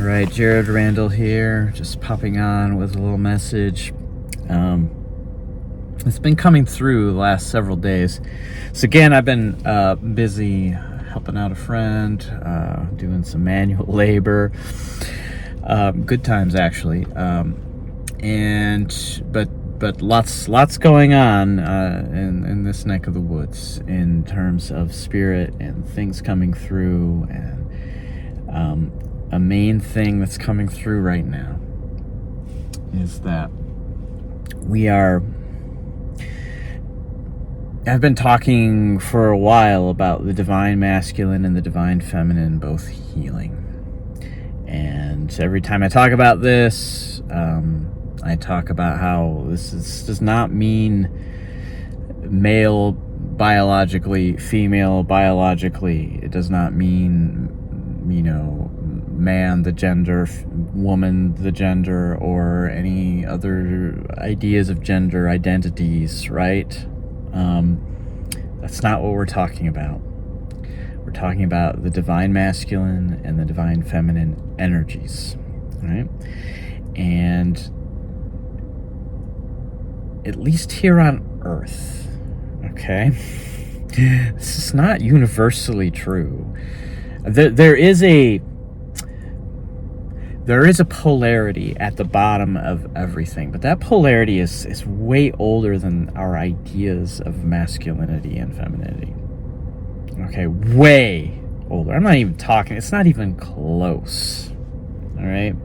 Alright, Jared Randall here, just popping on with a little message. It's been coming through the last several days. So again, I've been busy helping out a friend, doing some manual labor. Good times, actually. But lots going on in this neck of the woods in terms of spirit and things coming through, and a main thing that's coming through right now is that I've been talking for a while about the divine masculine and the divine feminine both healing. And every time I talk about this, I talk about how does not mean male biologically, female biologically. It does not mean, man the gender, woman the gender, or any other ideas of gender identities, right? That's not what we're talking about. We're talking about the divine masculine and the divine feminine energies, right? And at least here on Earth, okay, this is not universally true. There is a polarity at the bottom of everything, but that polarity is way older than our ideas of masculinity and femininity. Okay, way older. I'm not even talking, it's not even close. All right?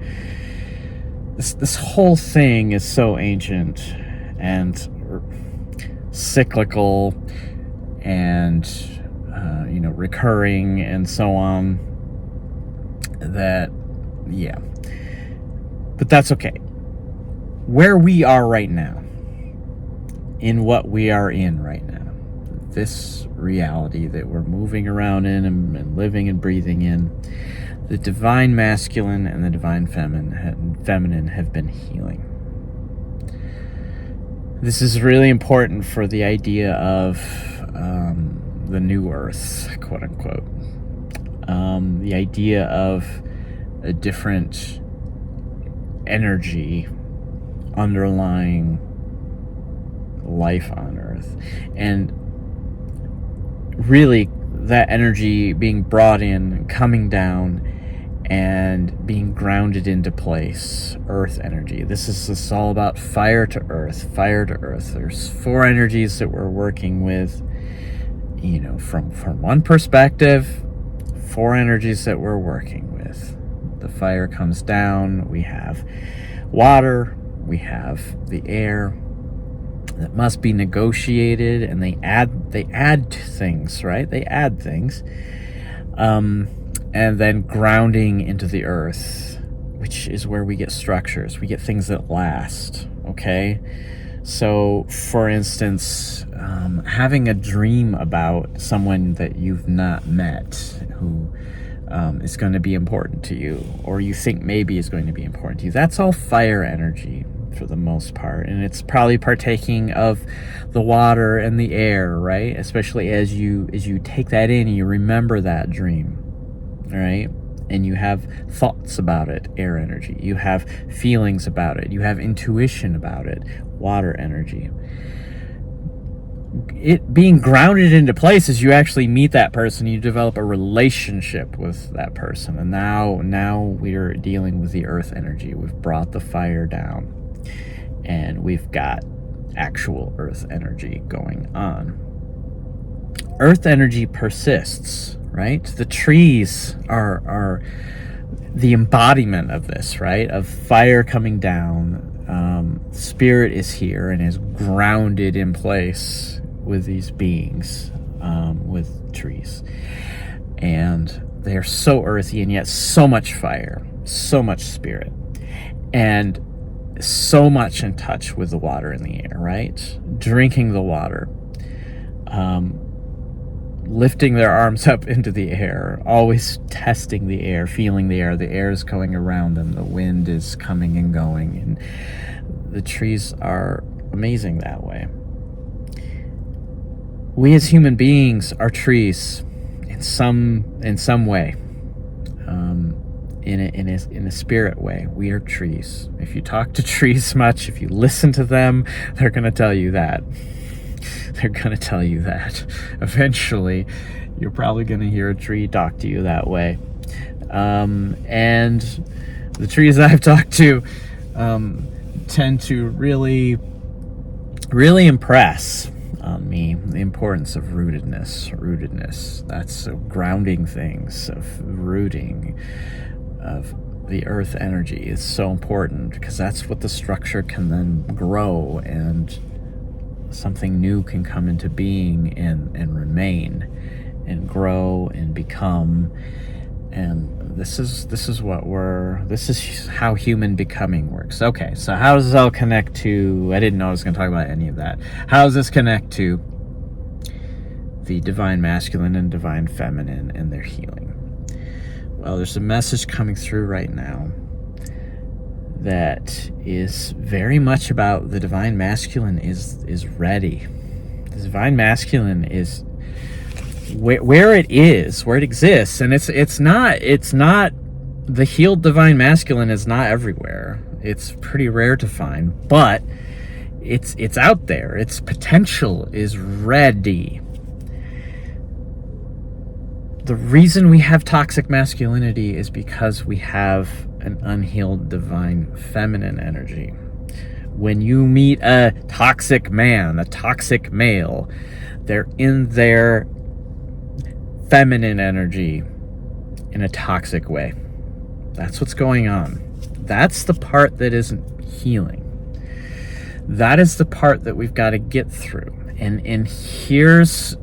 This whole thing is so ancient and cyclical and recurring and so on, that yeah. But that's okay. Where we are right now, in what we are in right now, this reality that we're moving around in and living and breathing in, the divine masculine and the divine feminine have been healing. This is really important for the idea of the new earth, quote unquote. The idea of a different energy underlying life on Earth, and really that energy being brought in, coming down, and being grounded into place. Earth energy. This is all about fire to earth. There's four energies that we're working with, from one perspective, four energies that we're working with. The fire comes down, we have water, we have the air that must be negotiated, and they add things, right? They add things. And then grounding into the earth, which is where we get structures. We get things that last, okay? So, for instance, having a dream about someone that you've not met who is going to be important to you, or you think maybe is going to be important to you. That's all fire energy for the most part, and it's probably partaking of the water and the air, right? Especially as you take that in and you remember that dream, right? And you have thoughts about it, air energy. You have feelings about it. You have intuition about it, water energy. It being grounded into place is you actually meet that person, you develop a relationship with that person, and now we're dealing with the earth energy. We've brought the fire down, and we've got actual earth energy going on. Earth energy persists, right? The trees are the embodiment of this, right? Of fire coming down. Spirit is here and is grounded in place with these beings, with trees. And they are so earthy, and yet so much fire, so much spirit, and so much in touch with the water in the air, right? Drinking the water, lifting their arms up into the air, always testing the air, feeling the air is going around them, the wind is coming and going, and the trees are amazing that way. We as human beings are trees in some way. in a spirit way. We are trees. If you talk to trees much, if you listen to them, they're going to tell you that. They're going to tell you that. Eventually, you're probably going to hear a tree talk to you that way. And the trees I've talked to tend to really impress on me the importance of rootedness. That's grounding things, of rooting, of the earth energy is so important, because that's what the structure can then grow, and something new can come into being and remain and grow and become. And this is how human becoming works. Okay, so how does this all connect to, I didn't know I was going to talk about any of that. How does this connect to the divine masculine and divine feminine and their healing? Well, there's a message coming through right now that is very much about the divine masculine is ready. The divine masculine is where it exists, and it's not the healed divine masculine is not everywhere. It's pretty rare to find, but it's out there. Its potential is ready. The reason we have toxic masculinity is because we have an unhealed divine feminine energy. When you meet a toxic man, a toxic male, they're in their feminine energy in a toxic way. That's what's going on. That's the part that isn't healing. That is the part that we've got to get through. And here's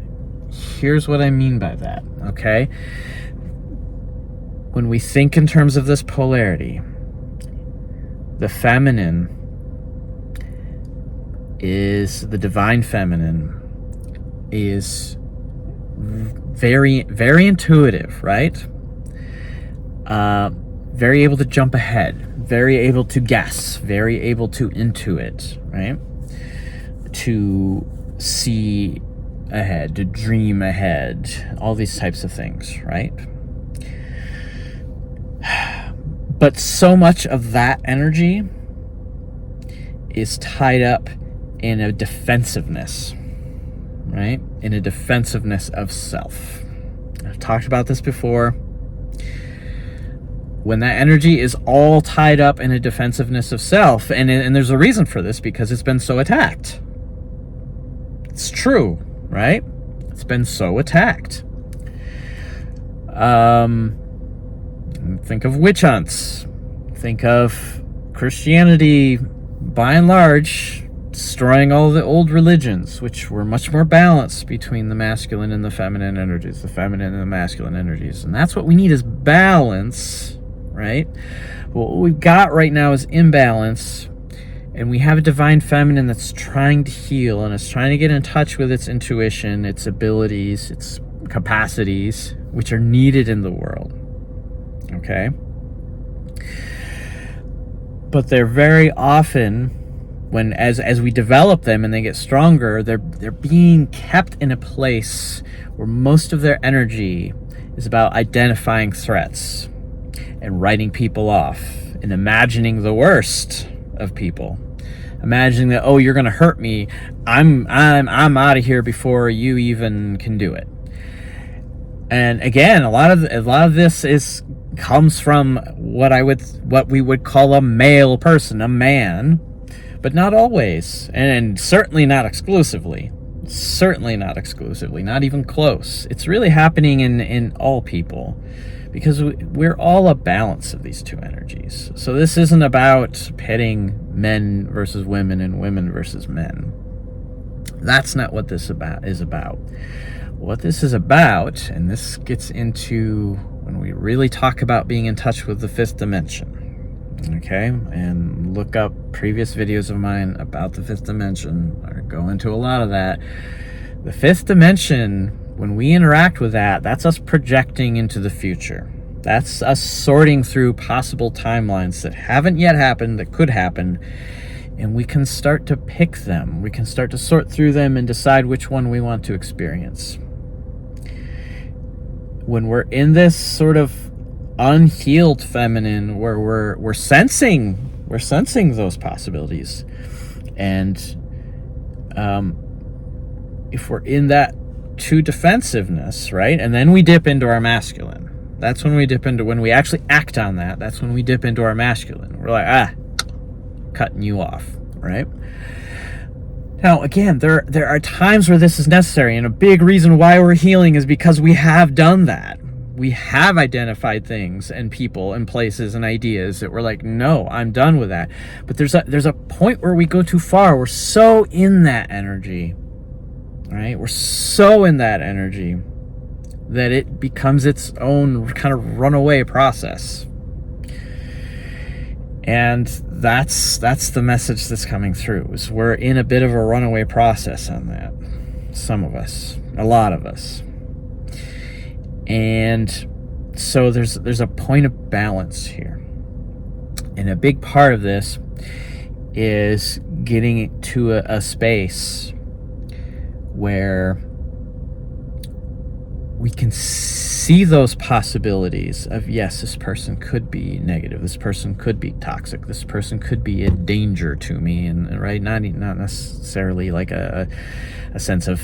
what I mean by that, okay? When we think in terms of this polarity, the feminine is, the divine feminine is very, very intuitive, right? Very able to jump ahead, very able to guess, very able to intuit, right? To see ahead, to dream ahead, all these types of things, right? But so much of that energy is tied up in a defensiveness, right? In a defensiveness of self. I've talked about this before. When that energy is all tied up in a defensiveness of self, and there's a reason for this, because it's been so attacked. It's true, right? It's been so attacked. Think of witch hunts. Think of Christianity, by and large, destroying all the old religions, which were much more balanced between the masculine and the feminine energies, the feminine and the masculine energies. And that's what we need, is balance, right? What we've got right now is imbalance, and we have a divine feminine that's trying to heal, and it's trying to get in touch with its intuition, its abilities, its capacities, which are needed in the world. Okay? But they're very often, when as we develop them and they get stronger, they're being kept in a place where most of their energy is about identifying threats and writing people off and imagining the worst of people. Imagining that, oh, you're going to hurt me. I'm out of here before you even can do it. And again, a lot of this comes from what we would call a male person, a man, but not always, and certainly not exclusively. Certainly not exclusively, not even close. It's really happening in all people, because we're all a balance of these two energies. So this isn't about pitting men versus women and women versus men. That's not what this is about. What this is about, and this gets into when we really talk about being in touch with the fifth dimension. Okay, and look up previous videos of mine about the fifth dimension. I go into a lot of that. The fifth dimension, when we interact with that, that's us projecting into the future. That's us sorting through possible timelines that haven't yet happened, that could happen, and we can start to pick them. We can start to sort through them and decide which one we want to experience. When we're in this sort of unhealed feminine, where we're sensing those possibilities. And if we're in that to defensiveness, right, and then we dip into our masculine, that's when we dip into, when we actually act on that, that's when we dip into our masculine. We're like, cutting you off, right? Now, again, there are times where this is necessary, and a big reason why we're healing is because we have done that. We have identified things and people and places and ideas that we're like, no, I'm done with that. But there's a point where we go too far. We're so in that energy, right? We're so in that energy that it becomes its own kind of runaway process. And that's the message that's coming through, is we're in a bit of a runaway process on that. Some of us, a lot of us. And so there's a point of balance here. And a big part of this is getting to a space where we can see those possibilities of, yes, this person could be negative, this person could be toxic, this person could be a danger to me, and right, not necessarily like a sense of,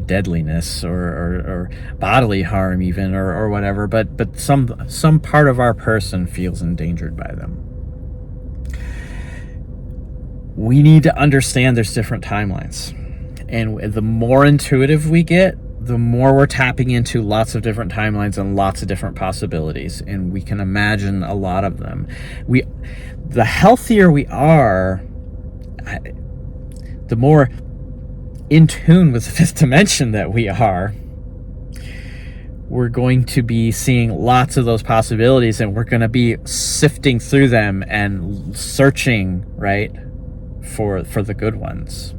deadliness or bodily harm even, or whatever, but some part of our person feels endangered by them. We need to understand there's different timelines, and the more intuitive we get, the more we're tapping into lots of different timelines and lots of different possibilities, and we can imagine a lot of them. The healthier we are, the more in tune with the fifth dimension that we are, we're going to be seeing lots of those possibilities, and we're going to be sifting through them and searching, right, for the good ones.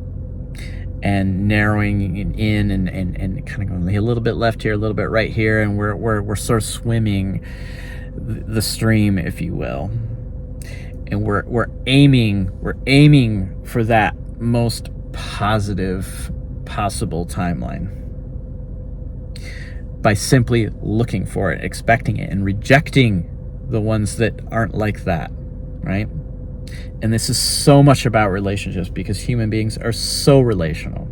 And narrowing in and kind of going a little bit left here, a little bit right here, and we're sort of swimming the stream, if you will. And we're aiming for that most positive possible timeline by simply looking for it, expecting it, and rejecting the ones that aren't like that, right? And this is so much about relationships, because human beings are so relational.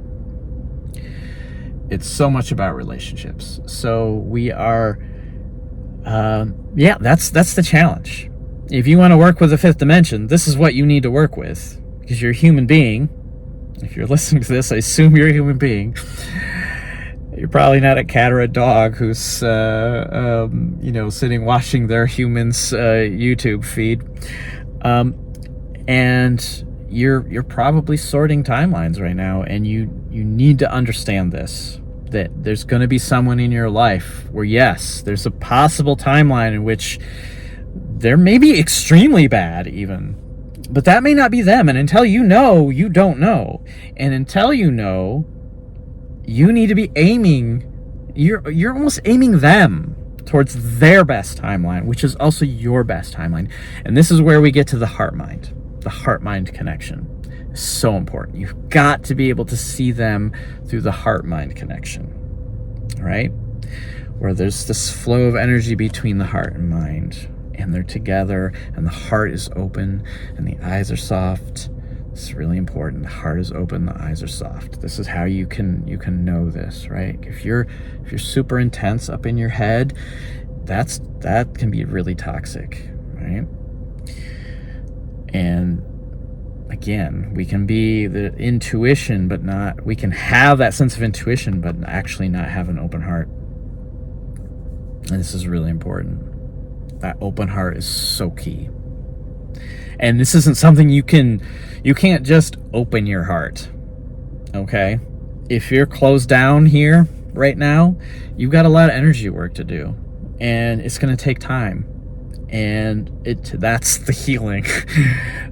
It's so much about relationships. So we are, that's the challenge. If you want to work with the fifth dimension, this is what you need to work with, because you're a human being. If you're listening to this, I assume you're a human being. You're probably not a cat or a dog who's, sitting watching their human's YouTube feed. And you're probably sorting timelines right now, and you need to understand this, that there's going to be someone in your life where, yes, there's a possible timeline in which there may be extremely bad even, but that may not be them. And until you know, you don't know. And until you know, you need to be aiming, you're almost aiming them towards their best timeline, which is also your best timeline. And this is where we get to the Heartmind. The Heartmind connection is so important. You've got to be able to see them through the Heartmind connection, right? Where there's this flow of energy between the heart and mind, and they're together, and the heart is open, and the eyes are soft. This is really important. The heart is open, the eyes are soft. This is how you can know this, right? If you're super intense up in your head, that can be really toxic, right? And again, we can be the intuition, but not, we can have that sense of intuition, but actually not have an open heart. And this is really important. That open heart is so key. And this isn't something you can't just open your heart, okay? If you're closed down here right now, you've got a lot of energy work to do, and it's going to take time. And that's the healing.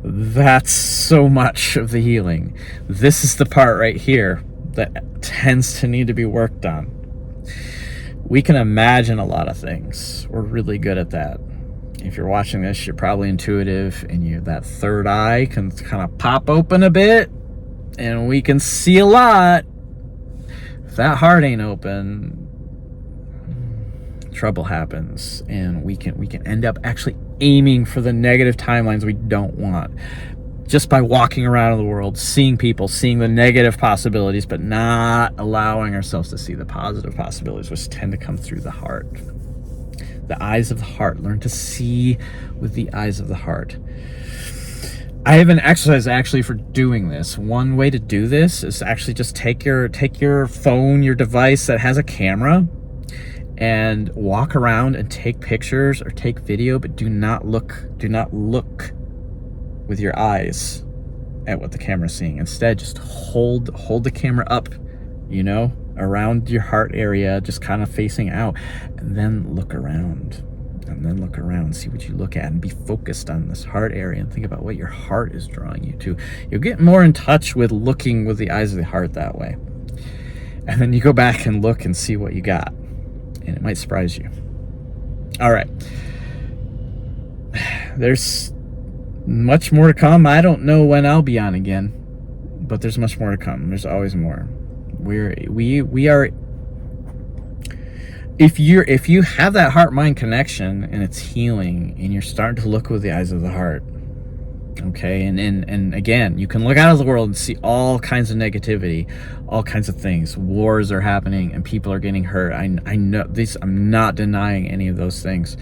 That's so much of the healing. This is the part right here that tends to need to be worked on. We can imagine a lot of things. We're really good at that. If you're watching this, you're probably intuitive, and that third eye can kind of pop open a bit, and we can see a lot. If that heart ain't open, trouble happens, and we can end up actually aiming for the negative timelines we don't want, just by walking around in the world, seeing people, seeing the negative possibilities, but not allowing ourselves to see the positive possibilities, which tend to come through the heart. The eyes of the heart. Learn to see with the eyes of the heart. I have an exercise actually for doing this. One way to do this is actually just take your phone, your device that has a camera, and walk around and take pictures or take video, but do not look with your eyes at what the camera's seeing. Instead, just hold the camera up, around your heart area, just kind of facing out, and then look around. See what you look at, and be focused on this heart area, and think about what your heart is drawing you to. You'll get more in touch with looking with the eyes of the heart that way. And then you go back and look and see what you got, and it might surprise you. All right. There's much more to come. I don't know when I'll be on again, but there's much more to come. There's always more. We are. If you have that heart-mind connection and it's healing, and you're starting to look with the eyes of the heart, okay, and again, you can look out of the world and see all kinds of negativity, all kinds of things. Wars are happening and people are getting hurt. I know this. I'm not denying any of those things.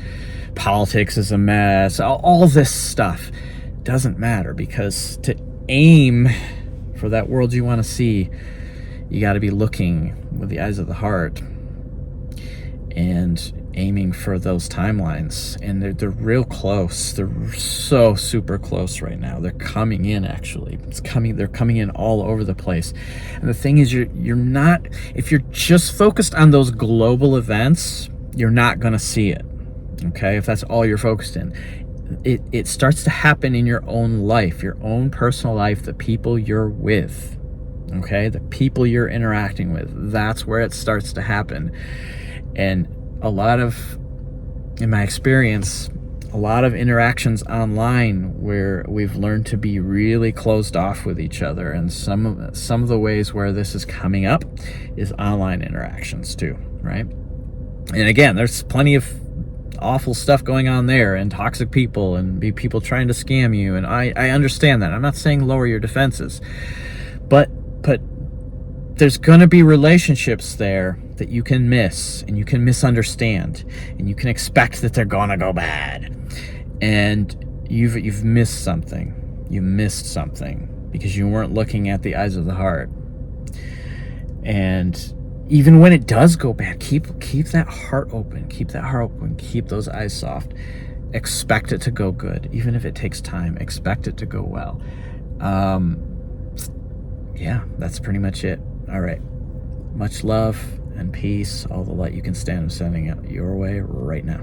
Politics is a mess. All this stuff doesn't matter, because to aim for that world you want to see, you got to be looking with the eyes of the heart and aiming for those timelines. And they're real close. They're so super close right now. They're coming in, actually. They're coming in all over the place. And the thing is, you're not, if you're just focused on those global events, you're not going to see it. Okay? If that's all you're focused in. It starts to happen in your own life, your own personal life, the people you're with. Okay? The people you're interacting with. That's where it starts to happen. And in my experience, a lot of interactions online where we've learned to be really closed off with each other. And some of the ways where this is coming up is online interactions too, right? And again, there's plenty of awful stuff going on there, and toxic people, and people trying to scam you. And I understand that. I'm not saying lower your defenses, but there's going to be relationships there that you can miss, and you can misunderstand, and you can expect that they're going to go bad. And you've missed something. You missed something because you weren't looking at the eyes of the heart. And even when it does go bad, keep that heart open. Keep that heart open. Keep those eyes soft. Expect it to go good, even if it takes time. Expect it to go well. Yeah, that's pretty much it. All right. Much love and peace. All the light you can stand, I'm sending it your way right now.